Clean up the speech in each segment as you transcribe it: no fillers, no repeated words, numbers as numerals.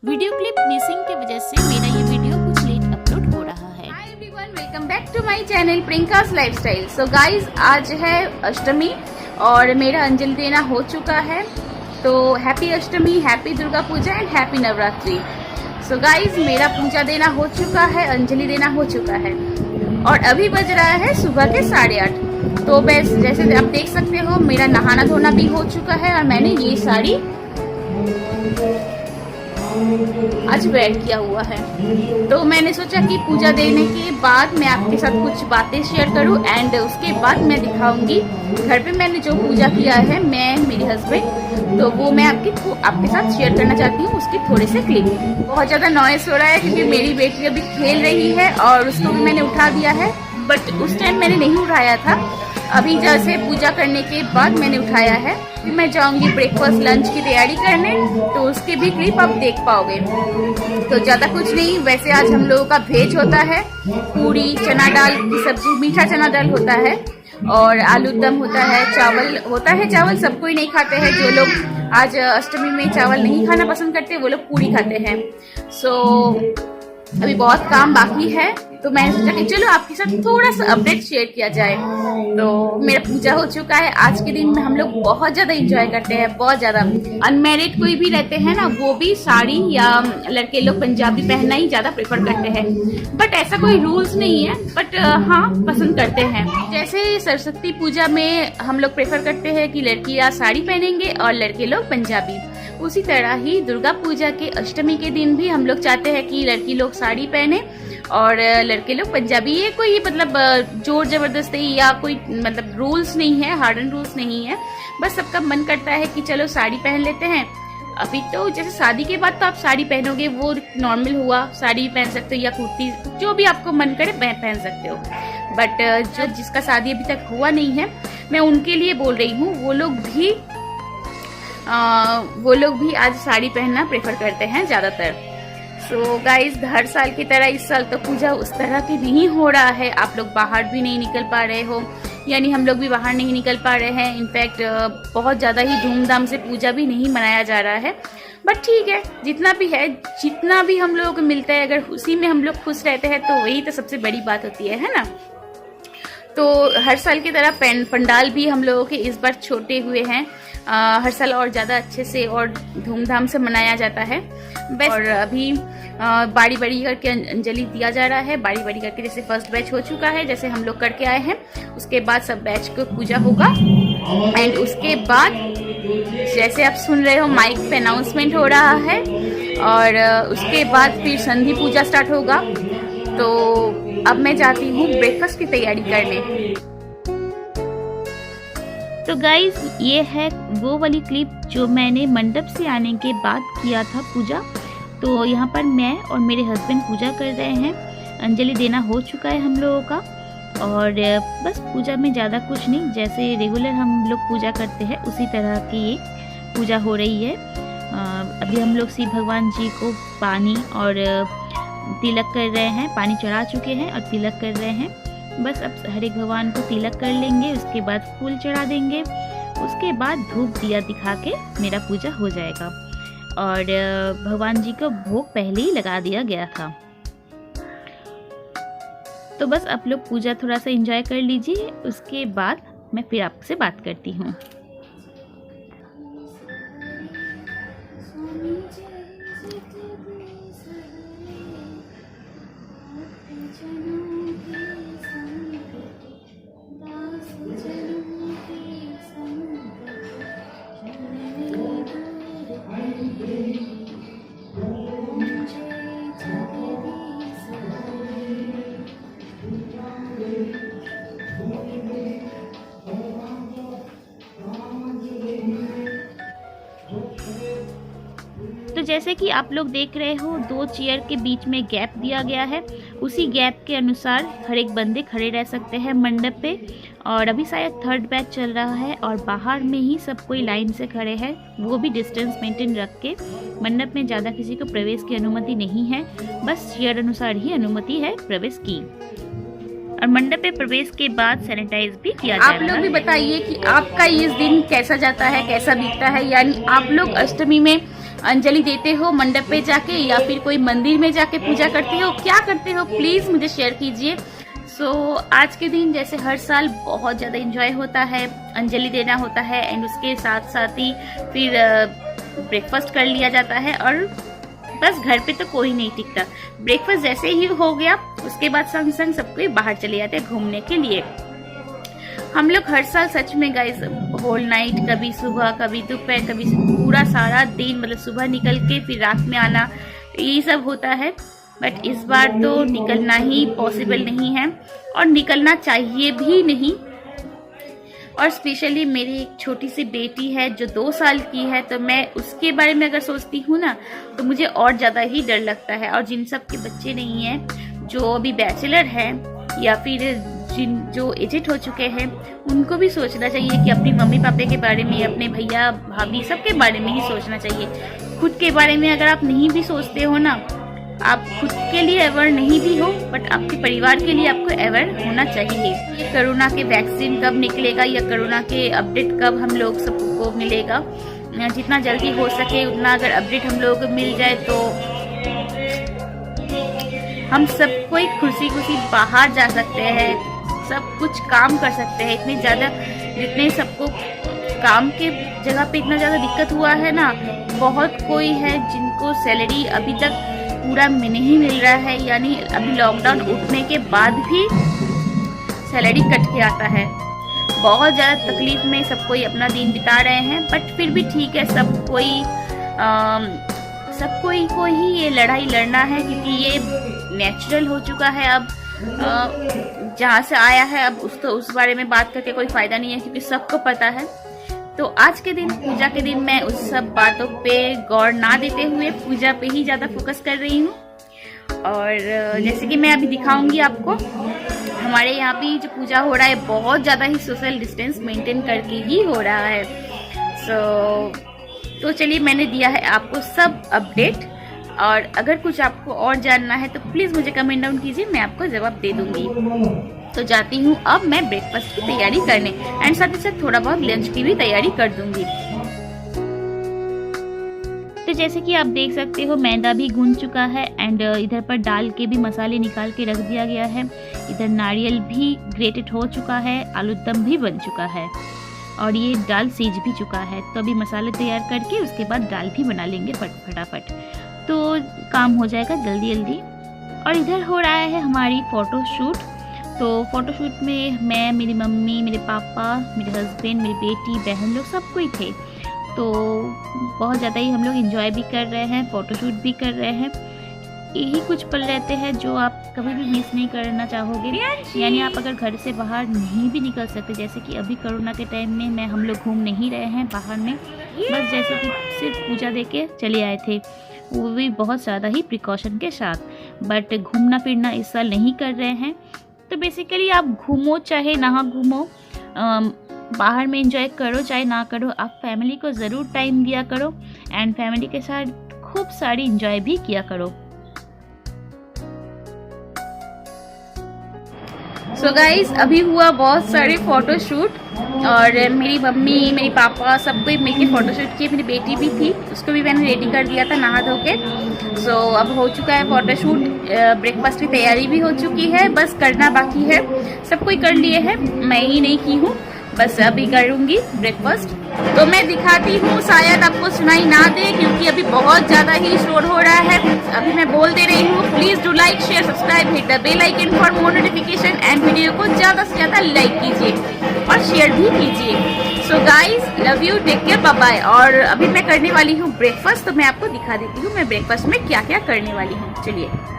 Video clip missing की वजह से मेरा ये वीडियो कुछ लेट अपलोड हो रहा है। Hi everyone, welcome back to my channel Priyanka's lifestyle. So guys, आज है अष्टमी और मेरा अंजलि देना हो चुका है। तो happy Ashtami, happy Durga Puja and happy Navratri. So guys, मेरा पूजा देना हो चुका है, अंजलि देना हो चुका है और अभी बज रहा है सुबह के 8:30। तो बस जैसे आप देख सकते हो, मेरा नहाना धोना भी हो चुका है और मैंने ये साड़ी आज वेयर किया हुआ है। तो मैंने सोचा कि पूजा देने के बाद मैं आपके साथ कुछ बातें शेयर करूं एंड उसके बाद मैं दिखाऊंगी घर पे मैंने जो पूजा किया है, मैं मेरे हस्बैंड। तो वो मैं आपके साथ शेयर करना चाहती हूँ, उसके थोड़े से क्लिप। बहुत ज़्यादा नॉइस हो रहा है क्योंकि मेरी बेटी अभी खेल रही है और उसको भी मैंने उठा दिया है, बट उस टाइम मैंने नहीं उठाया था। अभी जैसे पूजा करने के बाद मैंने उठाया है। फिर मैं जाऊंगी ब्रेकफास्ट लंच की तैयारी करने, तो उसके भी क्लिप आप देख पाओगे। तो ज़्यादा कुछ नहीं, वैसे आज हम लोगों का वेज होता है, पूरी चना दाल की सब्जी, मीठा चना दाल होता है और आलू दम होता है, चावल होता है। चावल सब कोई नहीं खाते हैं, जो लोग आज अष्टमी में चावल नहीं खाना पसंद करते वो लोग पूरी खाते हैं। सो अभी बहुत काम बाकी है, तो मैंने सोचा कि चलो आपके साथ थोड़ा सा अपडेट शेयर किया जाए। तो मेरा पूजा हो चुका है। आज के दिन में हम लोग बहुत ज्यादा एंजॉय करते हैं, बहुत ज्यादा। अनमैरिड कोई भी रहते हैं ना, वो भी साड़ी या लड़के लोग पंजाबी पहनना ही ज्यादा प्रेफर करते हैं। बट ऐसा कोई रूल्स नहीं है, बट हाँ पसंद करते हैं। जैसे सरस्वती पूजा में हम लोग प्रेफर करते हैं कि लड़कियां साड़ी पहनेंगे और लड़के लोग पंजाबी, उसी तरह ही दुर्गा पूजा के अष्टमी के दिन भी हम लोग चाहते हैं कि लड़की लोग साड़ी पहने और लड़के लोग पंजाबी। ये कोई मतलब जोर जबरदस्ती या कोई मतलब रूल्स नहीं है, हार्ड एंड रूल्स नहीं है। बस सबका मन करता है कि चलो साड़ी पहन लेते हैं। अभी तो जैसे शादी के बाद तो आप साड़ी पहनोगे, वो नॉर्मल हुआ, साड़ी पहन सकते हो या कुर्ती, जो भी आपको मन करे पहन सकते हो। बट जो जिसका शादी अभी तक हुआ नहीं है, मैं उनके लिए बोल रही हूँ, वो लोग भी आज साड़ी पहनना प्रेफर करते हैं ज़्यादातर। सो गाइज, हर साल की तरह इस साल तो पूजा उस तरह की नहीं हो रहा है। आप लोग बाहर भी नहीं निकल पा रहे हो, यानी हम लोग भी बाहर नहीं निकल पा रहे हैं। इनफैक्ट बहुत ज़्यादा ही धूमधाम से पूजा भी नहीं मनाया जा रहा है। बट ठीक है, जितना भी है, जितना भी हम लोगों को मिलता है, अगर उसी में हम लोग खुश रहते हैं तो वही तो सबसे बड़ी बात होती है ना। तो हर साल की तरह पंडाल भी हम लोगों के इस बार छोटे हुए हैं। हर साल और ज़्यादा अच्छे से और धूमधाम से मनाया जाता है। और अभी बारी बारी करके अंजलि दिया जा रहा है, बारी बारी करके। जैसे फर्स्ट बैच हो चुका है, जैसे हम लोग करके आए हैं, उसके बाद सब बैच को पूजा होगा। एंड उसके बाद जैसे आप सुन रहे हो, माइक पे अनाउंसमेंट हो रहा है और उसके बाद फिर संधि पूजा स्टार्ट होगा। तो अब मैं जाती हूँ ब्रेकफास्ट की तैयारी करने। तो गाइज, ये है वो वाली क्लिप जो मैंने मंडप से आने के बाद किया था पूजा। तो यहाँ पर मैं और मेरे हस्बैंड पूजा कर रहे हैं। अंजलि देना हो चुका है हम लोगों का और बस पूजा में ज़्यादा कुछ नहीं, जैसे रेगुलर हम लोग पूजा करते हैं उसी तरह की ये पूजा हो रही है। अभी हम लोग शिव भगवान जी को पानी और तिलक कर रहे हैं, पानी चढ़ा चुके हैं और तिलक कर रहे हैं। बस अब हर एक भगवान को तिलक कर लेंगे, उसके बाद फूल चढ़ा देंगे, उसके बाद धूप दिया दिखा के मेरा पूजा हो जाएगा। और भगवान जी को भोग पहले ही लगा दिया गया था। तो बस आप लोग पूजा थोड़ा सा एंजॉय कर लीजिए, उसके बाद मैं फिर आपसे बात करती हूँ। तो जैसे कि आप लोग देख रहे हो, 2 चेयर के बीच में गैप दिया गया है। उसी गैप के अनुसार हर एक बंदे खड़े रह सकते हैं मंडप पे। और अभी शायद 3rd बैच चल रहा है और बाहर में ही सब कोई लाइन से खड़े हैं, वो भी डिस्टेंस मेंटेन रख के। मंडप में ज़्यादा किसी को प्रवेश की अनुमति नहीं है, बस चेयर अनुसार ही अनुमति है प्रवेश की। और मंडप पे प्रवेश के बाद सैनिटाइज भी किया जा रहा है। आप लोग भी बताइए कि आपका इस दिन कैसा जाता है, कैसा बीतता है। यानी आप लोग अष्टमी में अंजलि देते हो मंडप पे जाके या फिर कोई मंदिर में जाके पूजा करते हो, क्या करते हो प्लीज मुझे शेयर कीजिए। आज के दिन जैसे हर साल बहुत ज्यादा एंजॉय होता है, अंजलि देना होता है एंड उसके साथ साथ ही फिर ब्रेकफास्ट कर लिया जाता है और बस घर पे तो कोई नहीं टिकता। ब्रेकफास्ट जैसे ही हो गया उसके बाद संग संग सब कोई बाहर चले जाते हैं घूमने के लिए। हम लोग हर साल सच में गाइस होल नाइट, कभी सुबह कभी दोपहर कभी पूरा सारा दिन, मतलब सुबह निकल के फिर रात में आना, ये सब होता है। बट इस बार तो निकलना ही पॉसिबल नहीं है और निकलना चाहिए भी नहीं। और स्पेशली मेरी एक छोटी सी बेटी है जो 2 साल की है, तो मैं उसके बारे में अगर सोचती हूँ ना तो मुझे और ज़्यादा ही डर लगता है। और जिन सब के बच्चे नहीं हैं, जो अभी बैचलर हैं या फिर जो एजेड हो चुके हैं, उनको भी सोचना चाहिए कि अपनी मम्मी पापा के बारे में, अपने भैया भाभी सबके बारे में ही सोचना चाहिए। खुद के बारे में अगर आप नहीं भी सोचते हो ना, आप खुद के लिए अवेयर नहीं भी हो बट आपके परिवार के लिए आपको अवेयर होना चाहिए। कोरोना के वैक्सीन कब निकलेगा या कोरोना के अपडेट कब हम लोग सबको मिलेगा, जितना जल्दी हो सके उतना अगर अपडेट हम लोग मिल जाए तो हम सब कोई खुशी खुशी बाहर जा सकते हैं, सब कुछ काम कर सकते हैं। इतने ज़्यादा जितने सबको काम के जगह पे इतना ज़्यादा दिक्कत हुआ है ना, बहुत कोई है जिनको सैलरी अभी तक पूरा नहीं मिल रहा है, यानी अभी लॉकडाउन उठने के बाद भी सैलरी कट के आता है। बहुत ज़्यादा तकलीफ में सब कोई अपना दिन बिता रहे हैं, बट फिर भी ठीक है, सब कोई को ही ये लड़ाई लड़ना है क्योंकि ये नेचुरल हो चुका है। अब जहाँ से आया है अब उस बारे में बात करके कोई फायदा नहीं है क्योंकि सबको पता है। तो आज के दिन, पूजा के दिन, मैं उस सब बातों पे गौर ना देते हुए पूजा पे ही ज़्यादा फोकस कर रही हूँ। और जैसे कि मैं अभी दिखाऊंगी आपको, हमारे यहाँ भी जो पूजा हो रहा है बहुत ज़्यादा ही सोशल डिस्टेंस मेंटेन करके ही हो रहा है। तो चलिए, मैंने दिया है आपको सब अपडेट, और अगर कुछ आपको और जानना है तो प्लीज़ मुझे कमेंट डाउन कीजिए, मैं आपको जवाब दे दूंगी। तो जाती हूँ अब मैं ब्रेकफास्ट की तैयारी करने एंड साथ ही साथ थोड़ा बहुत लंच की भी तैयारी कर दूंगी। तो जैसे कि आप देख सकते हो मैदा भी गूंद चुका है एंड इधर पर डाल के भी मसाले निकाल के रख दिया गया है। इधर नारियल भी ग्रेटेड हो चुका है, आलू दम भी बन चुका है और ये दाल सीज भी चुका है। तो अभी मसाले तैयार करके उसके बाद दाल भी बना लेंगे फटाफट, तो काम हो जाएगा जल्दी जल्दी। और इधर हो रहा है हमारी फ़ोटो शूट। तो फ़ोटोशूट में मैं, मेरी मम्मी, मेरे पापा, मेरे हस्बैंड, मेरी बेटी, बहन लोग सब कोई थे। तो बहुत ज़्यादा ही हम लोग एंजॉय भी कर रहे हैं, फ़ोटोशूट भी कर रहे हैं। यही कुछ पल रहते हैं जो आप कभी भी मिस नहीं करना चाहोगे। यानी आप अगर घर से बाहर नहीं भी निकल सकते, जैसे कि अभी कोरोना के टाइम में हम लोग घूम नहीं रहे हैं बाहर में, बस जैसे कि सिर्फ पूजा दे के चले आए थे, वो भी बहुत ज़्यादा ही प्रिकॉशन के साथ। बट घूमना फिरना इस साल नहीं कर रहे हैं। तो बेसिकली आप घूमो चाहे ना घूमो, बाहर में एंजॉय करो चाहे ना करो, आप फैमिली को ज़रूर टाइम दिया करो एंड फैमिली के साथ खूब सारी एंजॉय भी किया करो। सो गाइस, अभी हुआ बहुत सारे फ़ोटो शूट और मेरी मम्मी, मेरे पापा सब कोई मिलके फ़ोटो शूट किए। मेरी बेटी भी थी, उसको भी मैंने रेडी कर दिया था नहा धो के। सो अब हो चुका है फ़ोटो शूट, ब्रेकफास्ट की तैयारी भी हो चुकी है, बस करना बाकी है। सब कोई कर लिए है, मैं ही नहीं की हूँ, बस अभी करूँगी ब्रेकफास्ट। तो मैं दिखाती हूँ, शायद आपको सुनाई ना दे क्योंकि अभी बहुत ज़्यादा ही शोर हो रहा है। अभी मैं बोल दे रही हूँ, please do like, share, subscribe, hit the bell icon for more notification and video को ज़्यादा से ज़्यादा लाइक कीजिए और शेयर भी कीजिए। So guys, love you, take care, bye bye. और अभी मैं करने वाली हूँ ब्रेकफास्ट, तो मैं आपको दिखा देती हूँ मैं ब्रेकफास्ट में क्या क्या करने वाली हूँ। चलिए।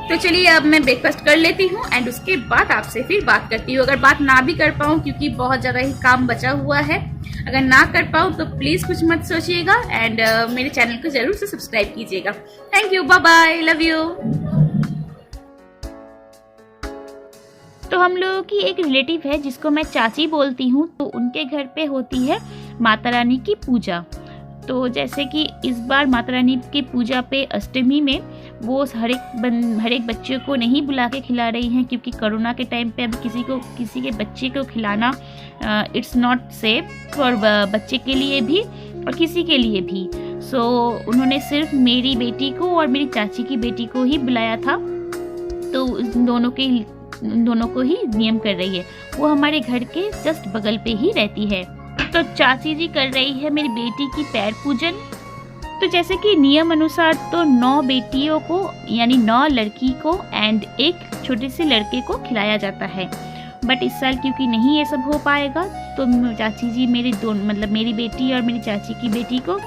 तो चलिए अब मैं ब्रेकफास्ट कर लेती हूँ एंड उसके बाद आपसे फिर बात करती हूँ। अगर बात ना भी कर पाऊँ क्योंकि बहुत ज़्यादा ही काम बचा हुआ है, अगर ना कर पाऊँ तो प्लीज़ कुछ मत सोचिएगा एंड मेरे चैनल को ज़रूर से सब्सक्राइब कीजिएगा। Thank you, bye bye, love you. तो हम लोगों की एक रिलेटिव है जिसको मैं चाची बोलती हूँ, तो उनके घर पे होती है माता रानी की पूजा। तो जैसे कि इस बार माता रानी की पूजा पे अष्टमी में वो हर एक बच्चे को नहीं बुला के खिला रही हैं, क्योंकि कोरोना के टाइम पे अब किसी के बच्चे को खिलाना इट्स नॉट सेफ फॉर बच्चे के लिए भी और किसी के लिए भी। सो उन्होंने सिर्फ मेरी बेटी को और मेरी चाची की बेटी को ही बुलाया था, तो दोनों को ही नियम कर रही है। वो हमारे घर के जस्ट बगल पे ही रहती है। तो चाची जी कर रही है मेरी बेटी की पैर पूजन। तो जैसे कि नियम अनुसार तो 9 बेटियों को यानी 9 लड़की को एंड एक छोटे से लड़के को खिलाया जाता है, बट इस साल क्योंकि नहीं ये सब हो पाएगा तो चाची जी मेरी बेटी और मेरी चाची की बेटी को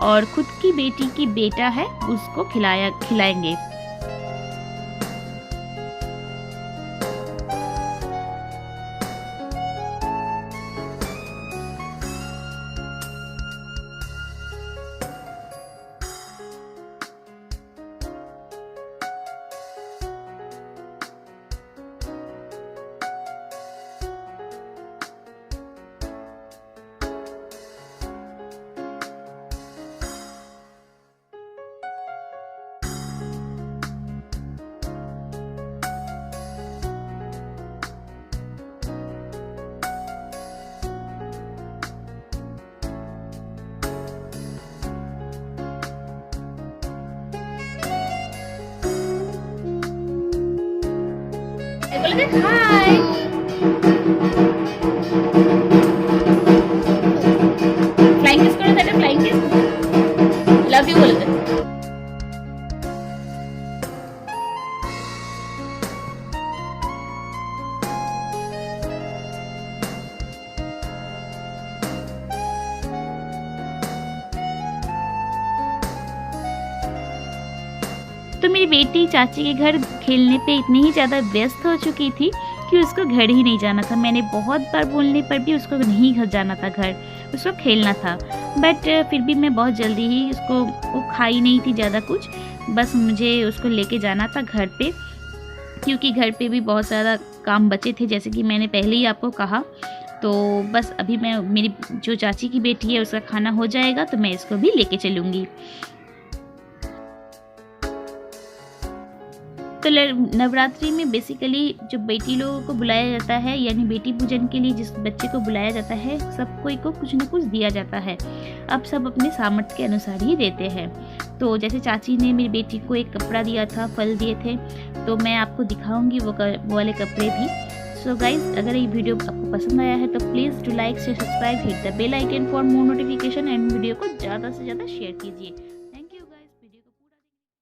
और खुद की बेटी की बेटा है उसको खिलाएंगे। हाय फ्लाइंग किस करो बेटा, फ्लाइंग किस, लव यू बोल दे। तो मेरी बेटी चाची के घर खेलने पे इतनी ही ज़्यादा व्यस्त हो चुकी थी कि उसको घर ही नहीं जाना था। मैंने बहुत बार बोलने पर भी उसको नहीं घर जाना था, घर उसको खेलना था। बट फिर भी मैं बहुत जल्दी ही वो खाई नहीं थी ज़्यादा कुछ, बस मुझे उसको लेके जाना था घर पे, क्योंकि घर पे भी बहुत ज़्यादा काम बचे थे जैसे कि मैंने पहले ही आपको कहा। तो बस अभी मेरी जो चाची की बेटी है उसका खाना हो जाएगा तो मैं इसको भी लेके चलूँगी। तो नवरात्रि में बेसिकली जो बेटी लोगों को बुलाया जाता है, यानी बेटी पूजन के लिए जिस बच्चे को बुलाया जाता है, सब कोई को कुछ न कुछ दिया जाता है। अब सब अपने सामर्थ्य के अनुसार ही देते हैं। तो जैसे चाची ने मेरी बेटी को एक कपड़ा दिया था, फल दिए थे, तो मैं आपको दिखाऊंगी वो वाले कपड़े भी। सो गाइज, अगर ये वीडियो आपको पसंद आया है तो please do like, share, subscribe, hit the bell icon for more notification and video को ज़्यादा से ज़्यादा शेयर कीजिए।